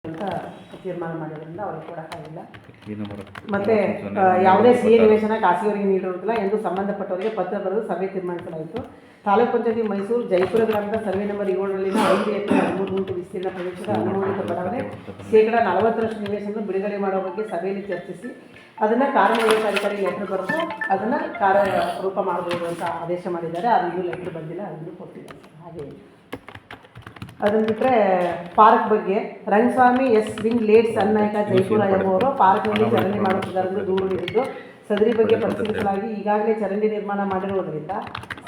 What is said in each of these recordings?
ಅಂತ ತೀರ್ಮಾನ ಮಾಡಿರೋದ್ರಿಂದ ಅವ್ರಿಗೆ ಕೊಡೋಕ್ಕಾಗಿಲ್ಲ. ಮತ್ತು ಯಾವುದೇ ಸಿಎ ನಿವೇಶನ ಖಾಸಗಿಯವರಿಗೆ ನೀಡಿರುವುದಿಲ್ಲ ಎಂದು ಸಂಬಂಧಪಟ್ಟವರಿಗೆ ಪತ್ರ ಬರೆದು ಸಭೆ ತೀರ್ಮಾನಿಸಲಾಯಿತು. ತಾಲೂಕು ಪಂಚಾಯತಿ ಮೈಸೂರು ಜೈಪುರ ಗ್ರಾಮದ ಸರ್ವೆ ನಂಬರ್ 7ರಲ್ಲಿನ 5 ಎಕರೆ 13 ಗುಂಟು ವಿಸ್ತೀರ್ಣ ಪ್ರದೇಶದ ಅನುಮೋದಿತ ಬಡಾವಣೆ ಶೇಕಡ 40ರಷ್ಟು ನಿವೇಶನ ಬಿಡುಗಡೆ ಮಾಡುವ ಬಗ್ಗೆ ಸಭೆಯಲ್ಲಿ ಚರ್ಚಿಸಿ ಅದನ್ನು ಕಾರ್ಯನಿರ್ವಾಹಕ ಅಧಿಕಾರಿಗೆ ಲೆಟರ್ ಬರೆದು ಅದನ್ನು ಕಾರ್ಯರೂಪ ಮಾಡಬಹುದು ಅಂತ ಆದೇಶ ಮಾಡಿದ್ದಾರೆ. ಅದು ಇನ್ನೂ ಲೆಟರ್ ಬಂದಿಲ್ಲ, ಅದನ್ನು ಕೊಟ್ಟಿದ್ದಾರೆ. ಹಾಗೆ ಅದನ್ನು ಬಿಟ್ಟರೆ ಪಾರ್ಕ್ ಬಗ್ಗೆ ರಂಗಸ್ವಾಮಿ ಎಸ್ ವಿಂಗ್ ಲೇಟ್ಸ್ ಅನ್ನಾಯಕ ಜೈಪುರ ಎಂಬುವರು ಪಾರ್ಕ್ನಲ್ಲಿ ಚರಂಡಿ ಮಾಡುತ್ತಿದ್ದಾರೆಂದು ದೂರು ನೀಡಿದ್ದು ಸದರಿ ಬಗ್ಗೆ ಪರಿಶೀಲಿಸಲಾಗಿ ಈಗಾಗಲೇ ಚರಂಡಿ ನಿರ್ಮಾಣ ಮಾಡಿರುವುದರಿಂದ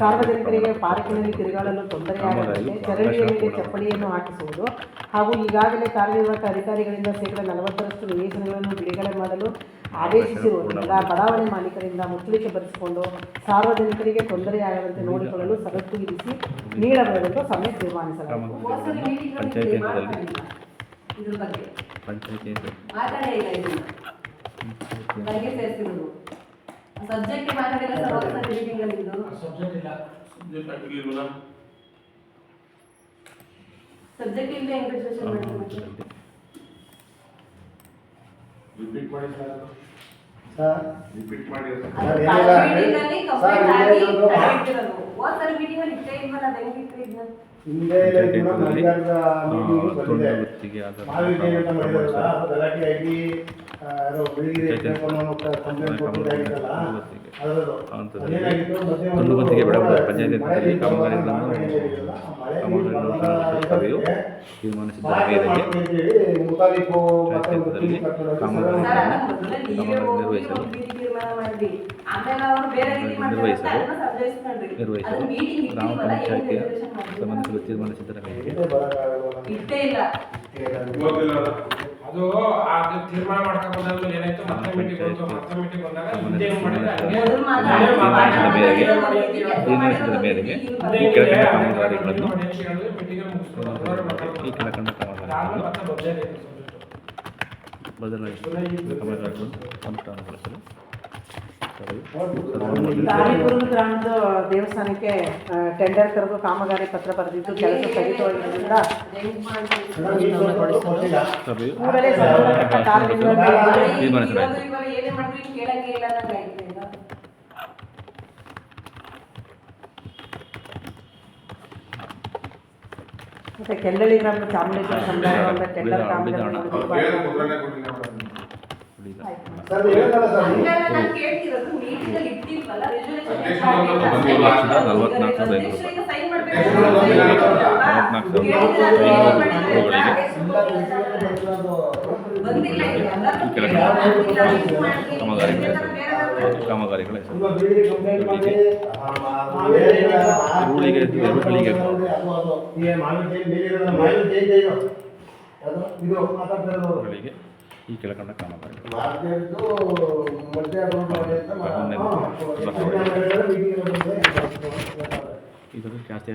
ಸಾರ್ವಜನಿಕರಿಗೆ ಪಾರ್ಕಿನಲ್ಲಿ ತಿರುಗಾಡಲು ತೊಂದರೆಯಾಗದಂತೆ ಚರಂಡಿಯ ಮೇಲೆ ಚಪ್ಪಡಿಯನ್ನು ಹಾಕಿಸುವುದು ಹಾಗೂ ಈಗಾಗಲೇ ಕಾರ್ಯನಿರ್ವಾಹಕ ಅಧಿಕಾರಿಗಳಿಂದ ಶೇಕಡ 40ರಷ್ಟು ನಿವೇಶನಗಳನ್ನು ಬಿಡುಗಡೆ ಮಾಡಲು ಆದೇಶಿಸಿರುವುದರಿಂದ ಬಡಾವಣೆ ಮಾಲೀಕರಿಂದ ಮುಚ್ಚಳಿಕೆ ಬರೆಸಿಕೊಂಡು ಸಾರ್ವಜನಿಕರಿಗೆ ತೊಂದರೆಯಾಗದಂತೆ ನೋಡಿಕೊಳ್ಳಲು ಷರತ್ತು ವಿಧಿಸಿ ನೀಡಬಹುದೆಂದು ಸಭೆ ತೀರ್ಮಾನಿಸಲಾಯಿತು. ಸಬ್ಜೆಕ್ಟ್ ಮಾತಾಡಿಲ್ಲ ಸರ್, ಹೋಗ್ತಾರೆ ಮೀಟಿಂಗ್ ಅಲ್ಲಿ ಇದು ಸಬ್ಜೆಕ್ಟ್ ಇಲ್ಲ, ಸಬ್ಜೆಕ್ಟ್ ಇಲ್ಲ ಇಂಗ್ಲಿಷ್ ಮಾಡಿ ರಿಪೀಟ್ ಮಾಡಿ ಸರ್ ರಿಪೀಟ್ ಮಾಡಿ ಸರ್ ಮೀಟಿಂಗ್ ಅಲ್ಲಿ ಕಂಪ್ಲೀಟ್ ಆಗಿ ಕರೆಕ್ಟ್ ಹೋಗ್ತಾರೆ ಮೀಟಿಂಗ್ ಅಲ್ಲಿ ಇಷ್ಟೇ ಇಲ್ವಲ್ಲ ಬೆಂಕಿ ಇದ್ನ ಹಿಂದೆ ಕೂಡ ಮರಿಯಾದ ಮೀಟಿಂಗ್ ಬಂದಿದೆ ಮಾವಿಗೆ ಅಂತ ಮಾಡಿದ್ರಲ್ಲ ಅದು ಗಲಾಟೆ ಆಗಿ ಬೆಳಿಗ್ಗೆ ಕಂಪ್ಲೇಂಟ್ ಕೊಟ್ಟಿದ್ದಾಗಿತ್ತಲ್ಲ ತುಂಡುಗುತ್ತಿಗೆ ಬಡಾವಣೆ ಪಂಚಾಯತಿ ಕಾಮಗಾರಿಗಳನ್ನು ತೀರ್ಮಾನಿಸಿದ್ದಾರೆ. ನಿರ್ವಹಿಸಲು ಗ್ರಾಮ ಪಂಚಾಯತಿಯ ಸಂಬಂಧಿಸಿದ ತೀರ್ಮಾನಿಸಿದ್ದರ ಮೇರೆಗೆ ಅದು ತೀರ್ಮಾನ ಮಾಡ್ಕೊಂಡ್ರೆ ಏನಾಯ್ತು, ಮತ್ತೆ ಮೀಟಿಂಗ್ ಬಂದಾಗ ತೀರ್ಮಾನಿಸಿದ ಮೇರೆಗೆ ಈ ಕೆಳಕಂಡ ಕಾಮಗಾರಿಗಳನ್ನು ಅನುಷ್ಠಾನಗೊಳಿಸಲು ದಾರಿಪುರದ ಗ್ರಾಮದ ದೇವಸ್ಥಾನಕ್ಕೆ ಟೆಂಡರ್ ಕರೆದು ಕಾಮಗಾರಿ ಪತ್ರ ಬರೆದಿದ್ದು ಕೆಲಸ ಸ್ಥಗಿತವಾಗಿದ್ದರಿಂದ ಕೂಡಲೇ ಸಂಬಂಧಪಟ್ಟ ತೀರ್ಮಾನಿಸಲಾಯಿತು. ಮತ್ತೆ ಕೆಲ್ಲಳ್ಳಿ ಗ್ರಾಮದ ಚಾಮುಂಡೇಶ್ವರ ಸಮುದಾಯದ ಟೆಂಡರ್ ಕಾಮಗಾರಿ ಕಾಮಗಾರಿಗಳ ಈ ಕೆಳಕಂಡ ಕಾಮಗಾರಿಗಳು ಇದನ್ನು ಜಾಸ್ತಿ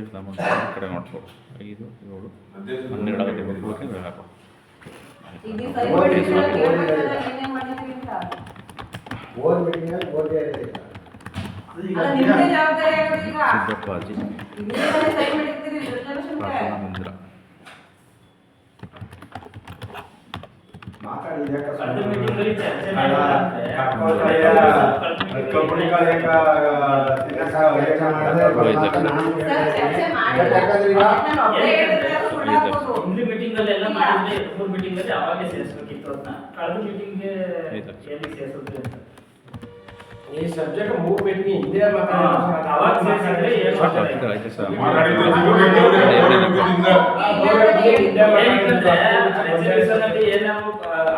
ಕಡೆ ನೋಡ್ಬೋದು. 5, 7, 12 ಗಂಟೆ ಹೋಗ್ಬೇಕು ಹೇಳಪ್ಪ. ಸಿದ್ದಪ್ಪಾಜಿ ಪ್ರಾರ್ಥನಾ ಮಂದಿರ ಈ ಸಬ್ಜೆಕ್ಟ್ 3 ಮೀಟಿಂಗ್ ಹಿಂದೆ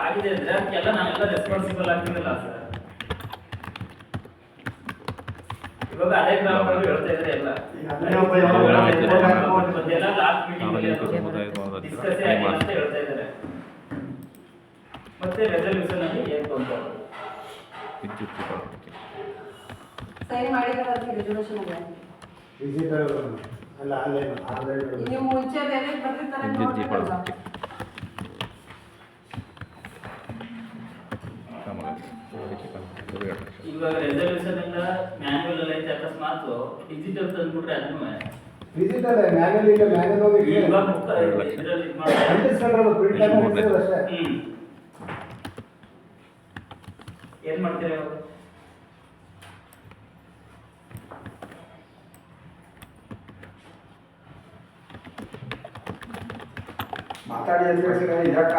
ಆಗಿದೆ ಅಂದ್ರೆ ಅದಕ್ಕೆಲ್ಲ ನಾವೆಲ್ಲ ರೆಸ್ಪಾನ್ಸಿಬಲ್ ಆಗ್ತಿರಲ್ಲ ಸರ್. ಇವಾಗ ಅದೇ ಗ್ರಾಮಗಳು ಹೇಳ್ತಾ ಇದ್ರೆ ಎಲ್ಲ ಲಾಸ್ಟ್ ಮೀಟಿಂಗ್ ಡಿಸ್ಕಸ್ ಆಗಿ ಅಂತ ಹೇಳ್ತಾ ಇದ್ದಾರೆ. ಮತ್ತೆ ರೆಸಲ್ಯೂಷನ್ ಅಲ್ಲಿ ಏನು ಅಂತ ಸೈನ್ ಮಾಡಿದ್ದಾರೆ ರೆಸಲ್ಯೂಷನ್ ಅಲ್ಲಿ ವಿಸಿಟರ್ ಅಲ್ಲ ಆನ್ಲೈನ್ ನೀವು ಮುಂಚೆ ಬೇರೆ ಬರ್ತಿರ್ತಾರೆ ಇವಾಗ ರೆಸಲ್ಯೂಷನ್ ಎಲ್ಲ ಮ್ಯಾನ್ಯುವಲ್ ಎಲ್ಲ ಐತೆ, ಅಕಸ್ಮಾತ್ ಡಿಜಿಟಲ್ ತಂದ್ಬಿಟ್ರೆ ಅದನ್ನು ವಿಸಿಟ್ ಅಲ್ಲ ಮ್ಯಾಗಲ್ ಈಗ ಮ್ಯಾಗಲ್ ಹೋಗಿ ಅಂಟಿಸ್ಕೊಂಡ್ರೆ ಪ್ರಿಂಟ್ ಅಷ್ಟೇ. ಏನ್ ಮಾಡ್ತೀರಾ ಇವಾಗ? ಮಾತಾಡಿ ಅಂತ ಯಾಕ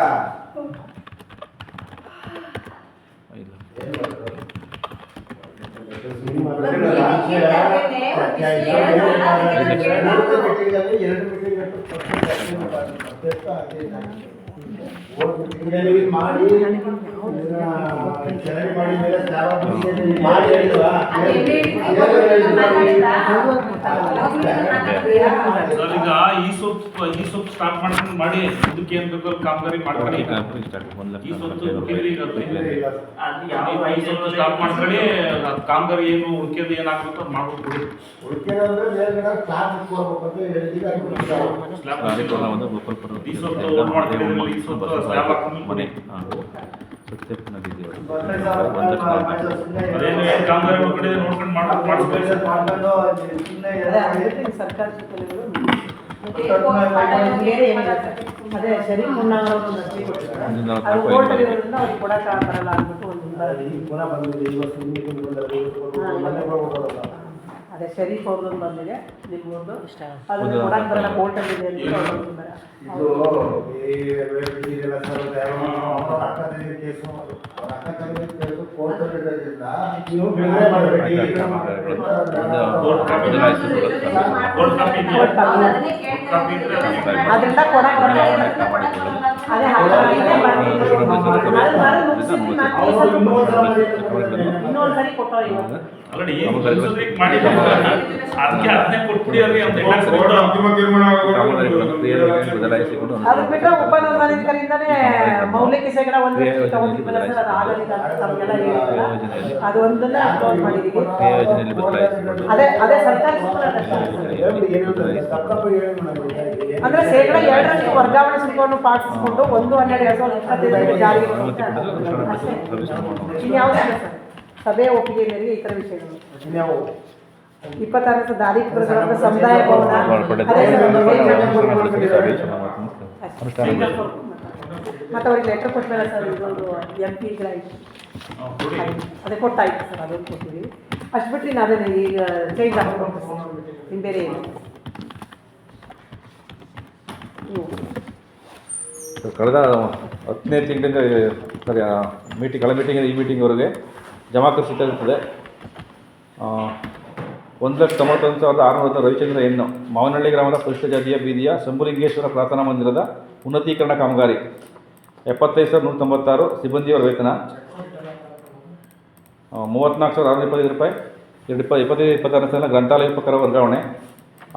ಮಾಡಿ ಈಗ ಈ ಸೊಪ್ಪು ಸ್ಟಾರ್ಟ್ ಮಾಡ್ಕೊಂಡು ಮಾಡಿ ಇದಕ್ಕೆ ಏನ್ ಬೇಕು ಕಾಮಗಾರಿ ಮಾಡ್ಕೊಳ್ಳಿ. ಈ ಸೊಪ್ಪು ಸ್ಟಾರ್ಟ್ ಮಾಡ್ಕೊಳ್ಳಿ, ಕಾಮಗಾರಿ ಏನು ಉಳ್ಕೆದು ಏನಾಗ್ಬೇಕು ಅದು ಮಾಡ್ಬಿಟ್ಟು ಈ ಸೊಪ್ಪು ಓಟ್ ಮಾಡ್ತೀವಿ. ಈ ಸೊಪ್ಪು ಸ್ಲ್ಯಾಬ್ ಹಾಕೊಂಡು ಮನೆ ಅದೇನು ಕಾಮಗಾರಿ ಕಡೆ ನೋಡ್ಕೊಂಡು ಮಾಡಿಸ್ಬೇಕು. ಸರ್ಕಾರ ಅದೇ ಸರಿ ಮುನ್ನಾಗೋದು ಅದು ಕೋರ್ಟ್ ಇರೋದ್ರಿಂದ ಅವ್ರಿಗೆ ಕೊಡಕ್ಕೆ ಬರಲ್ಲ ಅಂದ್ಬಿಟ್ಟು ಅದೇ ಶರೀಫ್ ಅವ್ರದ್ದು ಬಂದಿದೆ ನಿಮ್ಗೊಂದು ಅದನ್ನ ಕೊಡಕ್ಕೆ ಬರಲ್ಲ ಕೋರ್ಟಲ್ಲಿ ಇದೆ ಅದರಿಂದ ಕೊಡಕ್ಕೆ ಬರಲ್ಲ. ಅದೇ ಇನ್ನೊಂದು ಸರಿ ಕೊಟ್ಟೋ ಇವತ್ತು ಅದಕ್ಕೆ ಬಿಟ್ಟರೆ ಉಪನೋಂದಣಿಕರಿಂದನೇ ಮೌಲಿಕ ಶೇಕಡ ಒಂದು ತಗೊಂಡಿದ್ವಲ್ಲ ಸರ್, ಅದು ಆಗಲಿಲ್ಲ ಅಂತ ತಮಗೆಲ್ಲ ಹೇಳಿಲ್ಲ. ಅದು ಒಂದನ್ನ ಅಪ್ಲೋಡ್ ಮಾಡಿದೀವಿ. ಅದೇ ಸರ್ಕಾರ ಅಂದ್ರೆ ಶೇಕಡ 2% ವರ್ಗಾವಣೆ ಶುಲ್ಕವನ್ನು ಪಾವತಿಸಿಕೊಂಡು 1/12/2025 ಜಾರಿಗೆ ಇನ್ಯಾವುದಿಲ್ಲ ಸರ್. ಸಭೆ ಒಪ್ಪಿಗೆ ಮೇರೆಗೆ ಈ ಥರ ವಿಷಯಗಳು 26 ತಾರೀಕು ಬರೆದ ಸಮುದಾಯ ಭವನ ಮತ್ತು ಅವ್ರಿಗೆ ಲೆಟರ್ ಕೊಟ್ಟಲ್ಲ ಸರ್, ಇದೊಂದು MP ಅದೇ ಕೊಟ್ಟಾಯ್ತು ಸರ್, ಅದೊಂದು ಕೊಟ್ಟಿದ್ದೀವಿ. ಅಷ್ಟು ಬಿಟ್ಟರೆ ನಾವೇನು ಈಗ ಚೇಂಜ್ ಆಗ್ಬೋದು ಇನ್ನು ಬೇರೆ ಏನು. ಕಳೆದ 10ನೇ ತಿಂಗಳಿಂದ ಸರಿ ಕಳೆದ ಮೀಟಿಂಗ್ ಈ ಮೀಟಿಂಗ್ವರೆಗೆ ಜಮಾಖರ್ಚು ಇರ್ತದೆ 1,91,600 ರವಿಚಂದ್ರ ಎನ್ನು ಮಾವನಹಳ್ಳಿ ಗ್ರಾಮದ ಪರಿಶಿಷ್ಟ ಜಾತಿಯ ಬೀದಿಯ ಶಂಭುಲಿಂಗೇಶ್ವರ ಪ್ರಾರ್ಥನಾ ಮಂದಿರದ ಉನ್ನತೀಕರಣ ಕಾಮಗಾರಿ 75,196 ಸಿಬ್ಬಂದಿಯವರ ವೇತನ 34,625 ರೂಪಾಯಿ 25-26 ಸಾಲಿನ ಗ್ರಂಥಾಲಯ ಉಪಕರ ವರ್ಗಾವಣೆ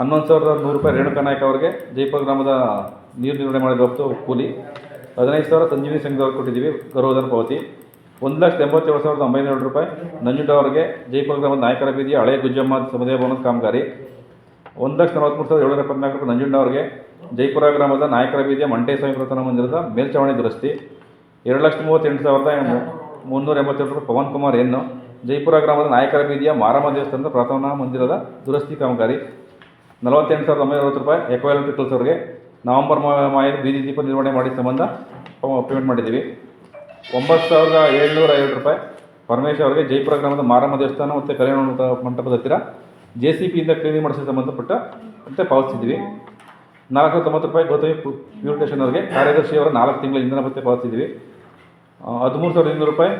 11,100 ರೂಪಾಯಿ ರೇಣುಕಾ ನಾಯಕ್ ಅವರಿಗೆ ಜೈಪುರ ಗ್ರಾಮದ ನೀರು ನಿರ್ವಹಣೆ ಮಾಡಿದ ಹೊತ್ತು ಕೂಲಿ 15,000 ಸಂಜೀವಿನಿ ಸಂಘದವ್ರಿಗೆ ಕೊಟ್ಟಿದ್ದೀವಿ ಗೌರವಧನ ಪಾವತಿ 1,87,907 ರೂಪಾಯಿ ನಂಜುಂಡ ಅವರಿಗೆ ಜೈಪುರ ಗ್ರಾಮದ ನಾಯಕರ ಬೀದಿಯ ಹಳೆಯ ಗುಜ್ಜಮ್ಮ ಸಮುದಾಯ ಭವನದ ಕಾಮಗಾರಿ 1,43,774 ರೂಪಾಯಿ ನಂಜುಂಡ ಅವರಿಗೆ ಜೈಪುರ ಗ್ರಾಮದ ನಾಯಕರ ಬೀದಿಯ ಮಂಟೇಸ್ವಾಮಿ ಪ್ರಾರ್ಥನಾ ಮಂದಿರದ ಮೇಲ್ಛಾವಣಿ ದುರಸ್ತಿ 2,38,382 ರೂಪಾಯಿ ಪವನ್ ಕುಮಾರ್ ಎನ್ನು ಜೈಪುರ ಗ್ರಾಮದ ನಾಯಕರ ಬೀದಿಯ ಮಾರಮ್ಮ ದೇವಸ್ಥಾನದ ಪ್ರಾರ್ಥನಾ ಮಂದಿರದ ದುರಸ್ತಿ ಕಾಮಗಾರಿ 48,960 ರೂಪಾಯಿ ಎಕೋ ಎಲೆಕ್ಟ್ರಿಕಲ್ಸ್ ಅವರಿಗೆ ನವೆಂಬರ್ ಮಾಯದ ಬೀದಿ ದೀಪ ನಿರ್ವಹಣೆ ಮಾಡಿ ಸಂಬಂಧ ಪೇಮೆಂಟ್ ಮಾಡಿದ್ದೀವಿ 9,750 ರೂಪಾಯಿ ಪರಮೇಶ್ ಅವರಿಗೆ ಜೈಪುರ ಗ್ರಾಮದ ಮಾರಮ್ಮ ದೇವಸ್ಥಾನ ಮತ್ತು ಕಲ್ಯಾಣ ಮಂಟಪದ ಹತ್ತಿರ JCPಯಿಂದ ಕ್ಲೀನಿಂಗ್ ಮಾಡಿಸಿ ಸಂಬಂಧಪಟ್ಟ ಮತ್ತೆ ಪಾವತಿಸಿದ್ವಿ 490 ರೂಪಾಯಿ ಗೌತಮಿ ಪ್ಯೂರಿಟೇಷನ್ ಅವರಿಗೆ ಕಾರ್ಯದರ್ಶಿಯವರ 4 ತಿಂಗಳ ಇಂಧನ ಭತ್ಯೆ ಪಾವತಿಸಿದ್ವಿ 13,200 ರೂಪಾಯಿ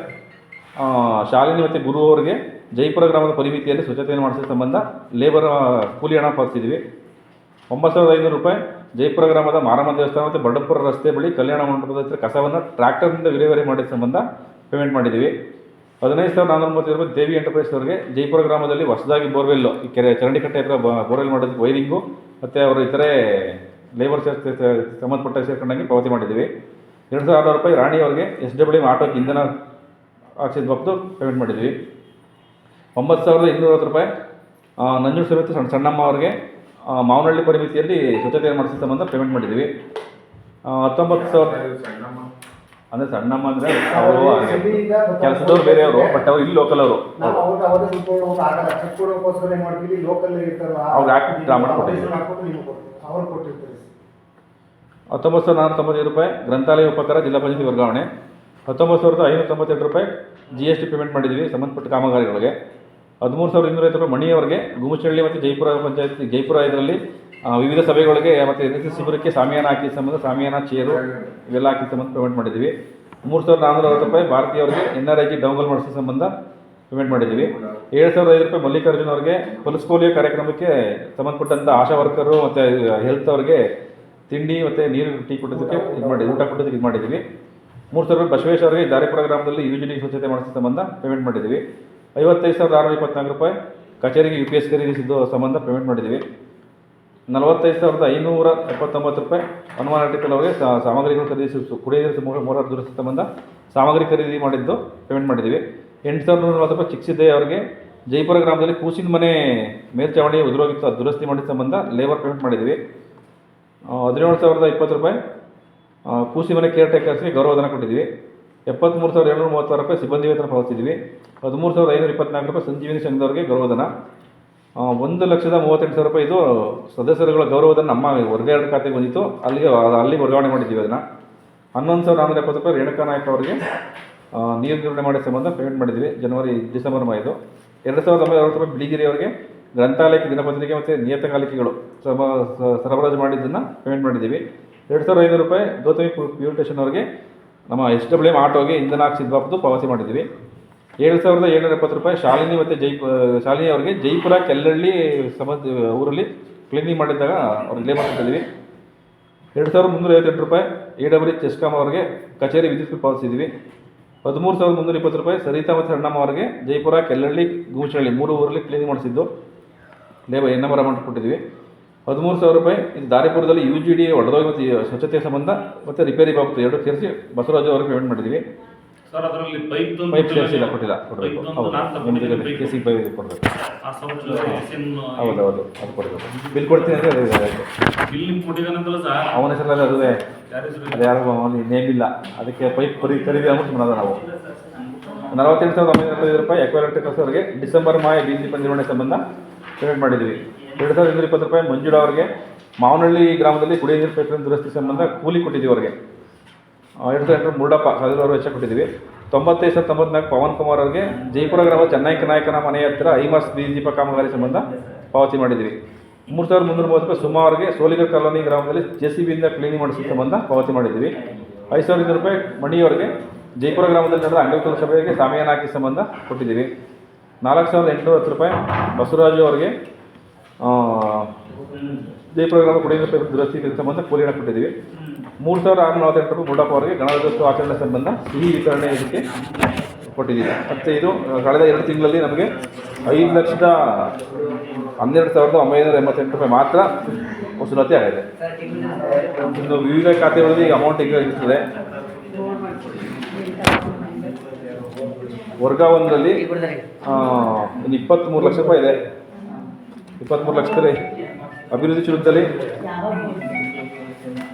ಶಾಲಿನಿ ಮತ್ತು ಗುರು ಅವರಿಗೆ ಜೈಪುರ ಗ್ರಾಮದ ಪರಿಮಿತಿಯಲ್ಲಿ ಸ್ವಚ್ಛತೆಯನ್ನು ಮಾಡಿಸಿದ ಸಂಬಂಧ ಲೇಬರ್ ಕೂಲಿ ಹಣ ಪಾವತಿಸಿದ್ವಿ 9,500 ರೂಪಾಯಿ ಜೈಪುರ ಗ್ರಾಮದ ಮಾರಮ್ಮ ದೇವಸ್ಥಾನ ಮತ್ತು ಬಂಡಪುರ ರಸ್ತೆ ಬಳಿ ಕಲ್ಯಾಣ ಮಂಟಪದ ಹತ್ತಿರ ಕಸವನ್ನು ಟ್ರ್ಯಾಕ್ಟರ್ನಿಂದ ವಿಲೇವಾರಿ ಮಾಡಿದ ಸಂಬಂಧ ಪೇಮೆಂಟ್ ಮಾಡಿದ್ದೀವಿ 15,430 ರೂಪಾಯಿ ದೇವಿ ಎಂಟರ್ಪ್ರೈಸ್ ಅವರಿಗೆ ಜೈಪುರ ಗ್ರಾಮದಲ್ಲಿ ಹೊಸದಾಗಿ ಬೋರ್ವೆಲ್ಲು ಈ ಕೆರೆ ಚರಂಡಿಕಟ್ಟೆ ಹತ್ರ ಬೋರ್ವೆಲ್ ಮಾಡೋದಕ್ಕೆ ವೈರಿಂಗು ಮತ್ತು ಅವರ ಇತರೆ ಲೇಬರ್ ಸಂಬಂಧಪಟ್ಟ ಸೇರ್ಕೊಂಡಂಗೆ ಪಾವತಿ ಮಾಡಿದ್ದೀವಿ 2,600 ರೂಪಾಯಿ ರಾಣಿ ಅವರಿಗೆ SWM ಆಟೋಕ್ಕೆ ಇಂಧನ ಹಾಕ್ಸಿದ ಬಾಬ್ದು ಪೇಮೆಂಟ್ ಮಾಡಿದ್ದೀವಿ 9,250 ರೂಪಾಯಿ ನಂಜೂರು ಸಮಿತಿ ಸಣ್ಣಮ್ಮ ಅವರಿಗೆ ಮಾವನಹಳ್ಳಿ ಪರಿಮಿತಿಯಲ್ಲಿ ಸ್ವಚ್ಛತೆ ಮಾಡಿಸಿದ ಸಂಬಂಧ ಪೇಮೆಂಟ್ ಮಾಡಿದ್ದೀವಿ 19,000 ಅಂದರೆ ಸಣ್ಣಮ್ಮ ಅಂದರೆ ಅವರು ಕೆಲಸದವ್ರು ಬೇರೆಯವರು, ಬಟ್ ಅವ್ರು ಇಲ್ಲಿ ಲೋಕಲ್ ಅವರು. ನಾವು ಅವ್ರಿಗೆ ಅವರೇ ದುಡ್ಡು ಕೊಡೋದು ಆಗಲ್ಲ, ಚೆಕ್ ಕೊಡೋಕ್ಕೋಸ್ಕರ ಏನು ಮಾಡ್ತೀವಿ, ಲೋಕಲ್ ಇರ್ತಾರಲ್ಲ ಅವ್ರಿಗೆ ಹಾಕಿ ಡ್ರಾ ಮಾಡ್ಕೊಡ್ತೀವಿ. ಅವ್ರು ಕೊಟ್ಟಿರ್ತಾರೆ. 19,495 ರೂಪಾಯಿ ಗ್ರಂಥಾಲಯ ಉಪಕಾರ ಜಿಲ್ಲಾ ಪಂಚಾಯತಿ ವರ್ಗಾವಣೆ. 19,598 ರೂಪಾಯಿ GST ಪೇಮೆಂಟ್ ಮಾಡಿದ್ದೀವಿ ಸಂಬಂಧಪಟ್ಟ ಕಾಮಗಾರಿಗಳಿಗೆ. 13,250 ರೂಪಾಯಿ ಮಣಿಯವರಿಗೆ ಗುಮ್ಮಚಳ್ಳಿ ಮತ್ತು ಜೈಪುರ ಪಂಚಾಯತ್ ಜೈಪುರ ಇದರಲ್ಲಿ ವಿವಿಧ ಸಭೆಗಳಿಗೆ ಮತ್ತು NSS ಶಿಬಿರಕ್ಕೆ ಸಾಮಿಯಾನ ಹಾಕಿ ಸಂಬಂಧ ಸಾಮಿಯಾನ ಚೇರು ಇವೆಲ್ಲ ಹಾಕಿ ಸಂಬಂಧ ಪೇಮೆಂಟ್ ಮಾಡಿದ್ದೀವಿ. 3,460 ರೂಪಾಯಿ ಭಾರತೀಯವರಿಗೆ NRIG ಡೌನ್ಲೋಡ್ ಮಾಡಿಸೋ ಸಂಬಂಧ ಪೇಮೆಂಟ್ ಮಾಡಿದ್ದೀವಿ. 7,005 ರೂಪಾಯಿ ಮಲ್ಲಿಕಾರ್ಜುನ್ ಅವರಿಗೆ ಪಲ್ಸ್ ಪೋಲಿಯೋ ಕಾರ್ಯಕ್ರಮಕ್ಕೆ ಸಂಬಂಧಪಟ್ಟಂಥ ಆಶಾ ವರ್ಕರು ಮತ್ತು ಹೆಲ್ತ್ ಅವರಿಗೆ ತಿಂಡಿ ಮತ್ತು ನೀರು ಟೀ ಕೊಟ್ಟೋದಕ್ಕೆ ಊಟ ಕೊಟ್ಟೋದಕ್ಕೆ ಇದು ಮಾಡಿದ್ದೀವಿ. 3,000 ರೂಪಾಯಿ ಬಸವೇಶ್ ಅವರಿಗೆ ದಾರಿಪುರ ಗ್ರಾಮದಲ್ಲಿ UGD ಸ್ವಚ್ಛತೆ ಮಾಡಿಸೋ ಸಂಬಂಧ ಪೇಮೆಂಟ್ ಮಾಡಿದ್ದೀವಿ. 55,624 ರೂಪಾಯಿ ಕಚೇರಿಗೆ UPS ಖರೀದಿಸಿದ್ದು ಸಂಬಂಧ ಪೇಮೆಂಟ್ ಮಾಡಿದ್ದೀವಿ. 45,579 ರೂಪಾಯಿ ಹನುಮಾನ್ ಆರ್ಟಿಕಲ್ ಅವರಿಗೆ ಸಾಮಗ್ರಿಗಳು ಖರೀದಿಸಿ ಕುಡಿಯ ನೀರು ಮೋಟಾರ್ ದುರಸ್ತಿ ಸಂಬಂಧ ಸಾಮಗ್ರಿ ಖರೀದಿ ಮಾಡಿದ್ದು ಪೇಮೆಂಟ್ ಮಾಡಿದ್ದೀವಿ. 8,140 ರೂಪಾಯಿ ಚಿಕ್ಸಿದ್ದೆ ಅವರಿಗೆ ಜೈಪುರ ಗ್ರಾಮದಲ್ಲಿ ಕೂಸಿನ ಮನೆ ಮೇಲ್ಚಾವಣಿ ಉದುರೋಗಿತ್ತು, ಅದು ದುರಸ್ತಿ ಮಾಡಿದ ಸಂಬಂಧ ಲೇಬರ್ ಪೇಮೆಂಟ್ ಮಾಡಿದ್ದೀವಿ. 17,020 ರೂಪಾಯಿ ಕೂಸಿ ಮನೆ ಕೇರ್ ಟೇಕರ್ಸ್ಗೆ ಗೌರವಧನ ಕೊಟ್ಟಿದ್ದೀವಿ. 73,736 ರೂಪಾಯಿ ಸಿಬ್ಬಂದಿ ವೇತನ ಪಾವತಿಸಿದ್ವಿ. 13,524 ರೂಪಾಯಿ ಸಂಜೀವಿನಿ ಸಂಘದವರಿಗೆ ಗೌರವಧನ. 1,38,000 ರೂಪಾಯಿ ಇದು ಸದಸ್ಯರುಗಳ ಗೌರವಧನ ನಮ್ಮ ವರ್ಗಾವಣೆ ಖಾತೆಗೆ ಬಂದಿತ್ತು, ಅಲ್ಲಿಗೆ ವರ್ಗಾವಣೆ ಮಾಡಿದ್ದೀವಿ. ಅದನ್ನು 11,470 ರೂಪಾಯಿ ರೇಣುಕಾ ನಾಯಕ್ ಅವರಿಗೆ ನೀರು ನಿರ್ವಹಣೆ ಮಾಡೋ ಸಂಬಂಧ ಪೇಮೆಂಟ್ ಮಾಡಿದ್ದೀವಿ ಡಿಸೆಂಬರ್ 5. 2,960 ರೂಪಾಯಿ ಬಿಳಿಗಿರಿ ಅವರಿಗೆ ಗ್ರಂಥಾಲಯಕ್ಕೆ ದಿನಪತ್ರಿಕೆ ಮತ್ತು ನಿಯತಕಾಲಿಕೆಗಳು ಸರಬರಾಜು ಮಾಡಿದ್ದನ್ನು ಪೇಮೆಂಟ್ ಮಾಡಿದ್ದೀವಿ. 2,500 ರೂಪಾಯಿ ಗೌತಮಿ ಪ್ಯೂರಿಟೇಷನ್ ಅವರಿಗೆ ನಮ್ಮ SWM ಆಟೋಗೆ ಇಂಧನ ಹಾಕಿಸಿದ್ದು ಪಾವತಿ ಮಾಡಿದ್ದೀವಿ. 7,770 ರೂಪಾಯಿ ಶಾಲಿನಿ ಮತ್ತು ಶಾಲಿನಿ ಅವರಿಗೆ ಜೈಪುರ ಕೆಲ್ಲಳ್ಳಿ ಊರಲ್ಲಿ ಕ್ಲೀನಿಂಗ್ ಮಾಡಿದ್ದಾಗ ಅವ್ರಿಗೆ ಲೇಬರ್ ಕೊಟ್ಟಿದ್ದೀವಿ. 2,358 ರೂಪಾಯಿ AWR ಚೆಸ್ಕಾಮ್ ಅವರಿಗೆ ಕಚೇರಿ ವಿದ್ಯುತ್ ಪಾವತಿಸಿದ್ವಿ. 13,320 ರೂಪಾಯಿ ಸರಿತಾ ಮತ್ತು ಸಣ್ಣಮ್ಮ ಅವರಿಗೆ ಜೈಪುರ ಕೆಲ್ಲಳ್ಳಿ ಗುಮ್ಮಚಳ್ಳಿ 3 ಊರಲ್ಲಿ ಕ್ಲೀನಿಂಗ್ ಮಾಡಿಸಿದ್ದು ಲೇಬರ್ NMR ಅಮೌಂಟ್ ಕೊಟ್ಟಿದ್ದೀವಿ. 13,000 ರೂಪಾಯಿ ಇದು ದಾರಿಪುರದಲ್ಲಿ UGD ಒಡೆದೋಗಿ ಮತ್ತು ಸ್ವಚ್ಛತೆ ಸಂಬಂಧ ಮತ್ತು ರಿಪೇರಿ ಬಾಬತ್ತು 2 ಸೇರಿಸಿ ಬಸವರಾಜು ಅವರಿಗೆ ಪೇಮೆಂಟ್ ಮಾಡಿದ್ದೀವಿ. ಸರ್ ಅದರಲ್ಲಿ ಪೈಪ್ ಸೇರಿಸಿಲ್ಲ, ಕೊಟ್ಟಿಲ್ಲ, ಕೊಡಬೇಕು. ಹೌದು, ಕೇಸಿಂಗ್ ಪೈಪ್ ಕೊಡಬೇಕು. ಹೌದು ಅದು ಕೊಡಬೇಕು. ಬಿಲ್ ಕೊಡ್ತೀನಿ ಅಂದರೆ ಅವನ ಹೆಸರಲ್ಲಿ ಅದುವೇ ಅದು ಯಾರು ನೇಮ್ ಇಲ್ಲ, ಅದಕ್ಕೆ ಪೈಪ್ ಖರೀದಿ ಅಂದ್ಬಿಟ್ಟು ಮಾಡೋದು ನಾವು. 48,925 ರೂಪಾಯಿ ಎಕ್ವಾಲೆಕ್ಟ್ರಿಕಲ್ಸ್ ಅವರಿಗೆ ಡಿಸೆಂಬರ್ ಮಾಯ ಬೀದಿ ನಿರ್ವಹಣೆ ಸಂಬಂಧ ಪೇಮೆಂಟ್ ಮಾಡಿದ್ದೀವಿ. 2,220 ರೂಪಾಯಿ ಮಂಜುಳಾ ಅವರಿಗೆ ಮಾವನಹಳ್ಳಿ ಗ್ರಾಮದಲ್ಲಿ ಕುಡಿಯ ನೀರು ಪೈಪ್ಲೈನ್ ದುರಸ್ತಿ ಸಂಬಂಧ ಕೂಲಿ ಕೊಟ್ಟಿದ್ದೀವಿ ಅವರಿಗೆ. 2,800 ಮುರುಡಪ್ಪ 10,000 ವೆಚ್ಚ ಕೊಟ್ಟಿದ್ದೀವಿ. 95,094 ಪವನ್ ಕುಮಾರ್ ಅವರಿಗೆ ಜೈಪುರ ಗ್ರಾಮ ನಾಯಕನ ಮನೆಯ ಹತ್ತಿರ ಐಮಾಸ್ ಬೀದಿ ದೀಪ ಕಾಮಗಾರಿ ಸಂಬಂಧ ಪಾವತಿ ಮಾಡಿದ್ದೀವಿ. 3,330 ರೂಪಾಯಿ ಸುಮಾ ಅವರಿಗೆ ಸೋಲಿಗರ್ ಕಾಲೋನಿ ಗ್ರಾಮದಲ್ಲಿ JCBಯಿಂದ ಕ್ಲೀನಿಂಗ್ ಮಾಡಿಸೋ ಸಂಬಂಧ ಪಾವತಿ ಮಾಡಿದ್ದೀವಿ. 5,000 ರೂಪಾಯಿ ಮಣಿಯವರಿಗೆ ಜೈಪುರ ಗ್ರಾಮದಲ್ಲಿ ನಡೆದ ಅಂಗವಿಕಲ ಸಭೆಗೆ ಸಾಮಿಯಾನ ಹಾಕಿ ಸಂಬಂಧ ಕೊಟ್ಟಿದ್ದೀವಿ. 4,810 ರೂಪಾಯಿ ಬಸವರಾಜು ಅವರಿಗೆ ಜೈಪುರ ಗ್ರಾಮ ಕುಡಿಯುವ ನೀರು ದುರಸ್ತಿ ಸಂಬಂಧ ಕೂಲಿ ಹಣ ಕೊಟ್ಟಿದ್ದೀವಿ. 3,648 ರೂಪಾಯಿ ಮುರುಡಪ್ಪ ಅವರಿಗೆ ಗಣರಾಜ್ಯೋತ್ಸವ ಆಚರಣೆ ಸಂಬಂಧ ಸಿಹಿ ವಿತರಣೆ ಇದಕ್ಕೆ ಕೊಟ್ಟಿದ್ದೀವಿ. ಮತ್ತು ಇದು ಕಳೆದ 2 ತಿಂಗಳಲ್ಲಿ ನಮಗೆ 5,12,988 ರೂಪಾಯಿ ಮಾತ್ರ ವಸೂಲಾತಿ ಆಗಿದೆ. ಇನ್ನು ವಿವಿಧ ಖಾತೆಗಳಲ್ಲಿ ಅಮೌಂಟ್ ಈಗ ಇರ್ತದೆ. ವರ್ಗ 1ರಲ್ಲಿ ಇನ್ನು 23 ಲಕ್ಷ ರೂಪಾಯಿ ಇದೆ. 23 ಲಕ್ಷದಲ್ಲಿ ಅಭಿವೃದ್ಧಿ ಚುರುಕದಲ್ಲಿ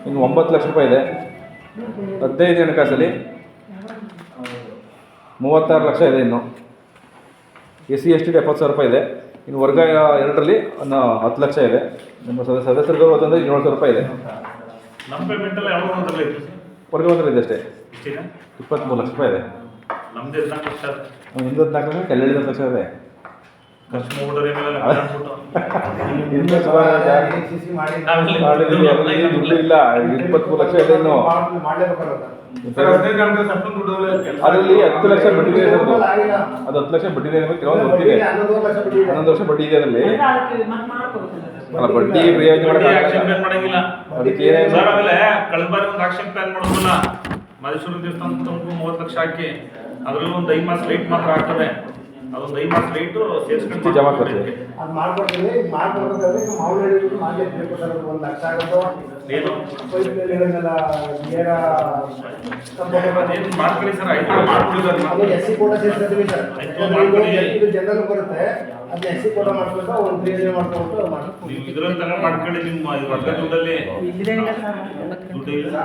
ಇನ್ನು 9 ಲಕ್ಷ ರೂಪಾಯಿ ಇದೆ. 15 ಹಣಕಾಸಲ್ಲಿ 36 ಲಕ್ಷ ಇದೆ. ಇನ್ನು SC ST 70,000 ರೂಪಾಯಿ ಇದೆ. ಇನ್ನು ವರ್ಗ 2ರಲ್ಲಿ 10 ಲಕ್ಷ ಇದೆ. ನಮ್ಮ ಸದಸ್ಯರುಗಳು ಅಂತಂದರೆ 7,000 ರೂಪಾಯಿ ಇದೆ. ವರ್ಗ 1ರಲ್ಲಿ ಇದೆ ಅಷ್ಟೇ, 23 ಲಕ್ಷ ರೂಪಾಯಿ ಇದೆ. ನಮ್ದು 14 ಲಕ್ಷ ಕೆಲ್ಲಳ್ಳಿ 10 ಲಕ್ಷ ಇದೆ. ಇನ್ನೂ ದುಡ್ಡು ಇಲ್ಲ, 23 ಲಕ್ಷ ಇದೆ. ಇನ್ನು ಅದರಲ್ಲಿ 10 ಲಕ್ಷ ಬಡ್ಡಿ ಇದೆ. ಅದು 10 ಲಕ್ಷ ಬಡ್ಡಿ ಇದೆ, ಕೆಲವೊಂದು ಗೊತ್ತಿದೆ. 11 ವರ್ಷ ಬಡ್ಡಿ ಇದೆ ಅದರಲ್ಲಿ. ಅಲ್ಲ, ಬಡ್ಡಿ ಪ್ರಯೋಜನ ಮಾಡಂಗಿಲ್ಲ. ಅದಕ್ಕೆ ಕಳೆದ ಬಾರಿ ಒಂದು ಆಕ್ಷನ್ ಪ್ಲಾನ್ ಮಾಡೋದಿಲ್ಲ. ಮಹದೇಶ್ವರ ದೇವಸ್ಥಾನ 30 ಲಕ್ಷ ಹಾಕಿ ಅದರಲ್ಲಿ ಒಂದು 5 ಮಾಸ ಲೇಟ್ ಮಾತ್ರ ಆಗ್ತದೆ. ಅದೊಂದು 5 ಮಾಸ ಲೇಟು ಸೇರಿಸ್ಕೊಂಡು ಜಮಾ ಕೊಡ್ತೀವಿ. ಅದು ಮಾಡ್ಕೊಡ್ತೀವಿ. ಮಾಡ್ಕೊಡ್ಬೇಕಾದ್ರೆ ಮಾವನಹಳ್ಳಿ ಮಾಡಲೇಬೇಕು ಸರ್. 1 ಲಕ್ಷ ಆಗುತ್ತೋ ಏನು ಹೇಳಿದ್ನಲ್ಲ ನೇರ ಅದೇನು ಮಾಡ್ಕೊಳ್ಳಿ ಸರ್, ಆಯ್ತು ಮಾಡ್ಕೊಳ್ಳಿ ಅದು ಎಸ್ ಸಿ ಕೋಟ ಸೇರಿಸ್ತೀವಿ ಸರ್. ಇದು ಜನರಲ್ ಬರುತ್ತೆ, ಅದನ್ನ ಎಸ್ ಸಿ ಕೋಟ ಮಾಡ್ಕೊಂಡು ಒಂದು 3 ದಿನ ಮಾಡ್ಕೊಂಡು ಮಾಡ್ತೀವಿ. ನೀವು ಇದ್ರಲ್ಲಿ ತಗೊಂಡು ಮಾಡ್ಕೊಳ್ಳಿ. ನಿಮ್ಮ ವರ್ಗ ದುಡ್ಡಲ್ಲಿ ಇಲ್ಲದೇ ಇಲ್ಲ ಸರ್ ದುಡ್ಡು ಇಲ್ಲ.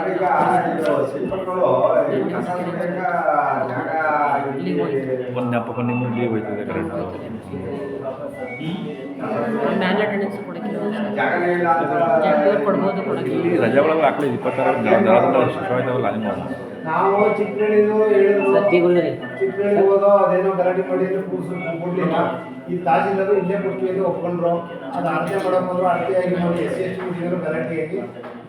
ಒಂದು ಜ್ಞಾಪಕ ನಿಮ್ಮ ಲೀವ್ ಹೋಯ್ತದೆ ಕರೆಂಟ್ ಮ್ಯಾನ್ ಅಟೆಂಡೆನ್ಸ್ ಕೊಡ್ಬೋದು ಕೊಡೋಕ್ಕೆ ಇಲ್ಲಿ ರಜೆ ಒಳಗೆ ಹಾಕಲಿ 26 ಶಿಕ್ಷವಾಯ್ತವಲ್ಲ ನಿಮ್ಮ ನಾವು ಚಿಕ್ಕಳಿದು ಚಿಕ್ಕಳಿ ಹೋದೋ ಅದೇನೋ ಗಲಾಟೆ ಮಾಡಿ ಕೊಡ್ಲಿಲ್ಲ. ಈ ತಹಸೀಲ್ದಾರು ಇಲ್ಲೇ ಕೊಡ್ತೀವಿ ಅಂತ ಒಪ್ಕೊಂಡ್ರು. ಅದು ಅರ್ಜಿ ಮಾಡಕ್ ಹೋದ್ರು, ಅರ್ಜಿಯಾಗಿ ಮಾಡಿ ಎಸ್ ಸಿ ಎಸ್ ಟಿ ಗಲಾಟೆಯಾಗಿ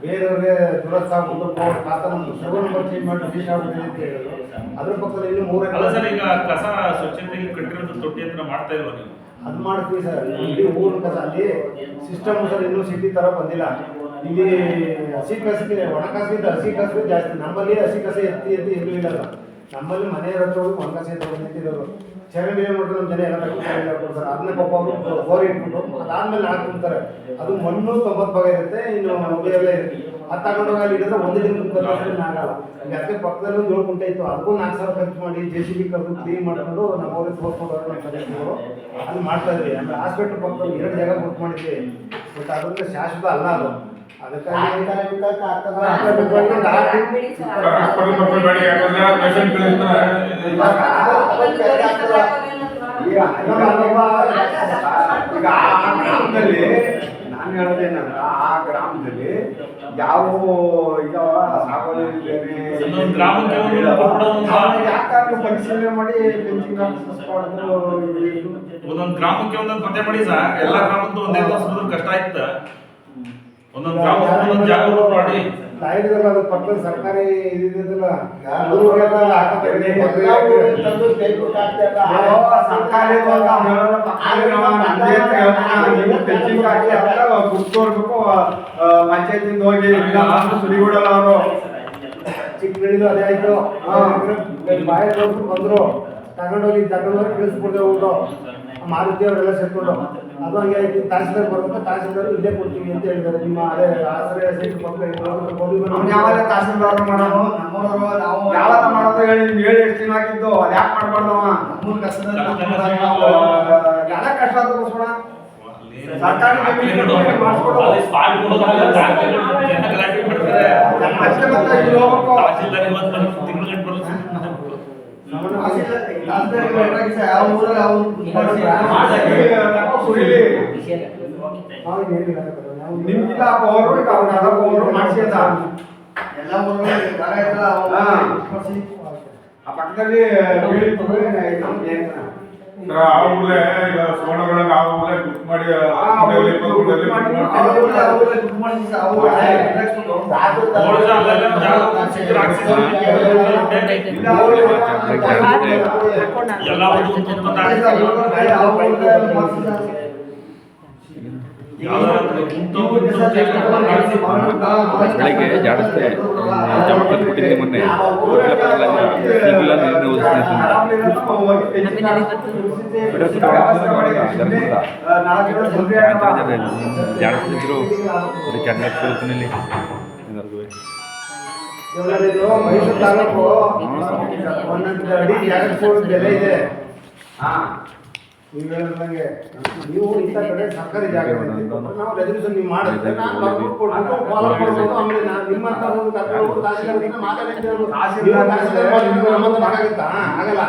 ಬೇರೆಯವ್ರಿಗೆ ದುರಸ್ತ ಆಗ್ಬಿಟ್ಟು ಖಾತಾ ನಮ್ದು ಸರ್ವ ನಂಬರ್ ಚೇಂಜ್ ಮಾಡಿ ರಿಜಿಸ್ಟರ್ ಆಗ್ಬಿಟ್ಟಿದೆ ಅಂತ ಹೇಳಿದ್ರು. ಅದ್ರ ಪಕ್ಕದಲ್ಲಿ ಇನ್ನೂ 3 ಅಲ್ಲ ಸರ್, ಈಗ ಕಸ ಸ್ವಚ್ಛತೆಗೆ ಕಟ್ಟಿರೋದು ತೊಟ್ಟಿ ಹತ್ರ ಮಾಡ್ತಾ ಇಲ್ವಾ ನೀವು? ಅದು ಮಾಡ್ತೀವಿ ಸರ್. ಇಡೀ ಊರು ಕಸ ಅಲ್ಲಿ ಸಿಸ್ಟಮ್ ಸರ್ ಇನ್ನೂ ಸಿಟಿ ತರ ಬಂದಿಲ್ಲ. ಇಲ್ಲಿ ಹಸಿ ಕಸಕ್ಕೆ ಒಣ ಕಸಗಿಂತ ಹಸಿ ಕಸವೇ ಜಾಸ್ತಿ. ನಮ್ಮಲ್ಲಿ ಹಸಿ ಕಸ ಎತ್ತಿ ಎಲ್ಲೂ ಇಲ್ಲ ಸರ್. ನಮ್ಮಲ್ಲಿ ಮನೆ ಹತ್ರ ಒಣ ಕಸ ನಿಂತಿರೋದು. ಚರಂಡಿ ಏನು ಮಾಡ್ತಾರೆ ನಮ್ಮ ಜನ ಎಲ್ಲ ಕೊಡ್ತಾರೆ. ಅದನ್ನ ಪಾಪ ಅವರು ಬೋರ್ ಇಟ್ಬಿಟ್ಟು ಅದಾದ್ಮೇಲೆ ನಾಲ್ಕು ತುಂಬ್ತಾರೆ. ಅದು ಮಣ್ಣು 90 ಭಾಗ ಇರುತ್ತೆ, ಇನ್ನು ಎಲ್ಲ ಇರುತ್ತೆ. ಅದು ತಗೊಂಡೋಗಿ ಅಲ್ಲಿ ಇಡಿದ್ರೆ ಒಂದು ದಿನ ಆಗಲ್ಲ. ಈಗ ಅದಕ್ಕೆ ಪಕ್ಕದಲ್ಲಿ ಒಂದು 7 ಕುಂಟೆ ಇತ್ತು, ಅದಕ್ಕೂ 4,000 ಖರ್ಚು ಮಾಡಿ JCB ಕರೆದು ಕ್ಲೀನ್ ಮಾಡ್ಕೊಂಡು ನಮ್ಮವ್ರಿಗೆ ತೋರಿಸ್ಕೊಂಡು ಅಲ್ಲಿ ಮಾಡ್ತಾ ಇದ್ವಿ. ಆಮೇಲೆ ಹಾಸ್ಪಿಟ್ಲ್ ಪಕ್ಕದಲ್ಲಿ 2 ಜಾಗ ಬುಕ್ ಮಾಡಿದ್ವಿ. ಬಟ್ ಅದರಿಂದ ಶಾಶ್ವತ ಅಲ್ಲ ಅದು. ಅದಕ್ಕಾಗಿ ನಾನು ಹೇಳೋದೇನಂದ್ರೆ ಆ ಗ್ರಾಮದಲ್ಲಿ ಯಾವ ಇದಾವ ಸಾಗುವಳಿ ಯಾಕೆ ಪರಿಶೀಲನೆ ಮಾಡಿ ಫೆನ್ಸಿಂಗ್ ಒಂದೊಂದು ಗ್ರಾಮಕ್ಕೆ ಒಂದೊಂದು ಪತ್ತೆ ಮಾಡಿ ಸರ್. ಎಲ್ಲ ಗ್ರಾಮದ್ದು ಒಂದೇ ದಿವಸ ಕಷ್ಟ ಆಯ್ತು. ಒಂದೊಂದು ಗ್ರಾಮಕ್ಕೆ ಒಂದೊಂದು ಜಾಗ ಮಾಡಿ ತಾಯಿದ್ರಲ್ಲ ಅದು ಪಕ್ಕದಲ್ಲಿ ಸರ್ಕಾರಿ ಇದಿದ್ದಲ್ಲ ಪಂಚಾಯತಿಂದ ಹೋಗಿ ಸುರಿಗೂಡಲ್ಲ ಅವರು ಚಿಕ್ಕಳಿದು ಅದೇ ಆಯ್ತು. ಬಾಯಿ ಬಂದ್ರು ತಗೊಂಡೋಗಿ ಇಳಿಸ್ಬಿಡ್ದೆ ಹೋಗ್ರು. ಮಾರುತಿ ಅವರೆಲ್ಲ ಸೇರ್ಕೊಂಡು ಅದು ಹಂಗೆ ಆಯ್ತು. ತಹಸೀಲ್ದಾರ್ ಬರ್ಬೇಕು, ತಹಸೀಲ್ದಾರ್ ಇಲ್ಲೇ ಕೊಡ್ತೀವಿ ಅಂತ ಹೇಳಿದ್ದಾರೆ. ನಿಮ್ಮ ಅದೇ ಆಶ್ರಯ ಸೈಟ್ ಪಕ್ಕ ಯಾವಾಗ ತಹಸೀಲ್ದಾರ್ ಮಾಡೋದು ಯಾವತ್ತ ಮಾಡೋದು ಹೇಳಿ ನೀವು ಹೇಳಿ ಎಷ್ಟು ದಿನ ಆಗಿದ್ದು ಅದು ಯಾಕೆ ಮಾಡ್ಬಾರ್ದವ ಎಲ್ಲ ಕಷ್ಟ ತಗೋಸ್ಕೊಳ ಸರ್ಕಾರಿ ನಿಮ್ಗಿಲ್ಲ ಅವರು ಮಾಡಿಸಿದ ಎಲ್ಲ ಆ ಪಕ್ಕದಲ್ಲಿ ಆ ಊರೇ ಈಗ ಸೋಣಗಳನ್ನ ಆ ಊರೇ ಬುಕ್ ಮಾಡಿ ಬೆಳಿಗ್ಗೆ ಜಾಡಿಸ್ತೆ ಜಮ ತಂದ್ಬಿಟ್ಟಿದ್ದೀನಿ ಮೊನ್ನೆ ಈಗಿಲ್ಲ ನೀರಿನ ಜಾಡಿಸ್ತಿದ್ರು ಚಂದ್ರಲ್ಲಿ ಮೈಸೂರು ತಾಲೂಕು ಒಂದೊಂದು ಅಡಿ ಬೆಲೆ ಇದೆ. ನೀವು ಹೇಳಿದಂಗೆ ನೀವು ಇಂಥ ಕಡೆ ಸರ್ಕಾರಿ ಜಾಗ ನಾವು ರೆಸಲ್ಯೂಷನ್ ನೀವು ಮಾಡಿದ್ರೆ ಆಮೇಲೆ ನಿಮ್ಮಂತ ಆಗಲ್ಲ.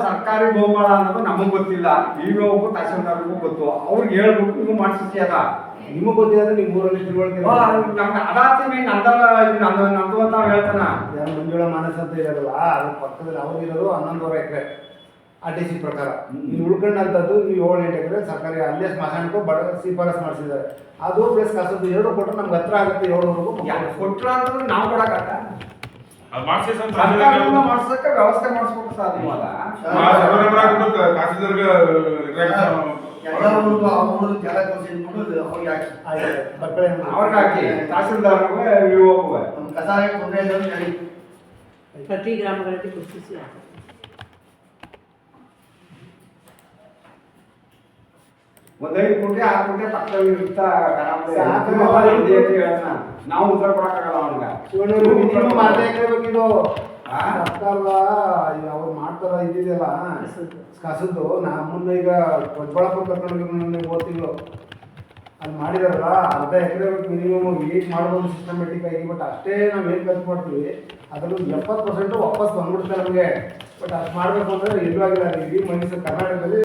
ಸರ್ಕಾರಿ ಗೋಮಾಳ ಅನ್ನೋದು ನಮಗ್ ಗೊತ್ತಿಲ್ಲ. ಈಗ ಒಬ್ಬ ತಹಸೀಲ್ದಾರ್ಗೂ ಗೊತ್ತು. ಅವ್ರಿಗೆ ಹೇಳ್ಬಿಟ್ಟು ನೀವು ಮಾಡಿಸಿ ಅದ ನಿಮಗೆ ಗೊತ್ತಿಲ್ಲ. ನಿಮ್ಮ ಊರಲ್ಲಿ ತಿಳುವಳಿಕೆ ಅದಾಗ್ತೀನಿ ನಂದು ಅಂತ ಹೇಳ್ತಾನ. ಮಂಜುಳಾ ಮಾನಸ ಅಂತ ಇರೋಲ್ಲ, ಅದ್ರ ಪಕ್ಕದಲ್ಲಿ ಅವ್ರಿರೋದು 11 ಎಕರೆ RTC ಪ್ರಕಾರ. ಇಲ್ಲಿ ಉಳ್ಕೊಂಡಂಥದ್ದು ನೀವು 7-8 ಎಕರೆ ಸರ್ಕಾರಿ ಅಲ್ಲೇ ಸ್ಮಶಾನಕ್ಕೂ ಬಡ ಶಿಫಾರಸ್ ಮಾಡಿಸಿದ್ದಾರೆ. ಅದು ಪ್ಲಸ್ ಕಸದ್ದು 2 ಕೊಟ್ಟರೆ ನಮ್ಗೆ ಹತ್ರ ಆಗುತ್ತೆ. 700 ಕೊಟ್ರ ಅಂತಂದ್ರೆ ನಾವು ಕೊಡಕತ್ತ ಮಾಡ್ಸಕ್ಕೆ ವ್ಯವಸ್ಥೆ ಮಾಡಿಸ್ಬೇಕು ಸಾಧ್ಯ ಅಲ್ಲ. ಅವ್ರಿಗೆ ಹಾಕಿ ತಹಸೀಲ್ದಾರ್ಗೆ ಪ್ರತಿ ಗ್ರಾಮಗಳಲ್ಲಿ ಗುರುತಿಸಿ ಒಂದು 5 ಕೋಟಿ 6 ಕೋಟಿ ಪಕ್ಕದಲ್ಲಿ ಇರ್ತಾ ನಾವು ಉತ್ತರ ಕೊಡಕ್ಕಾಗಲ್ಲ ಅವನಿಗೆ ಶಿವಣ್ಣವ್ರು ಮಿನಿಮಮ್ ಅರ್ಧ ಎಕರೆ ಬೇಕಿದು ಸರ್ಕಾರದ ಅವ್ರು ಮಾಡ್ತಾರ ಇದಿದೆಯಲ್ಲ ಕಸದ್ದು ನಮ್ಮನ್ನ ಈಗ ದೊಡ್ಡಬಳ್ಳಾಪುರ ಕರ್ಕೊಂಡು ಹೋಗಿದ್ರು 3 ತಿಂಗಳು ಅಲ್ಲಿ ಮಾಡಿದಾರಲ್ಲ ಅರ್ಧ ಎಕರೆ ಮಿನಿಮಮ್ ಏಟ್ ಮಾಡ್ಬೋದು ಸಿಸ್ಟಮೆಟಿಕ್ ಆಗಿ. ಬಟ್ ಅಷ್ಟೇ ನಾವು ಏನು ಖರ್ಚು ಮಾಡ್ತೀವಿ ಅದ್ರಲ್ಲಿ 70% ವಾಪಸ್ ಬಂದ್ಬಿಡುತ್ತೆ ನಮಗೆ. ಬಟ್ ಅದು ಮಾಡಬೇಕು ಅಂದರೆ ಎಲ್ಲೂ ಆಗಿಲ್ಲ. ಇಡೀ ಮೈಸೂರು ಕರ್ನಾಟಕದಲ್ಲಿ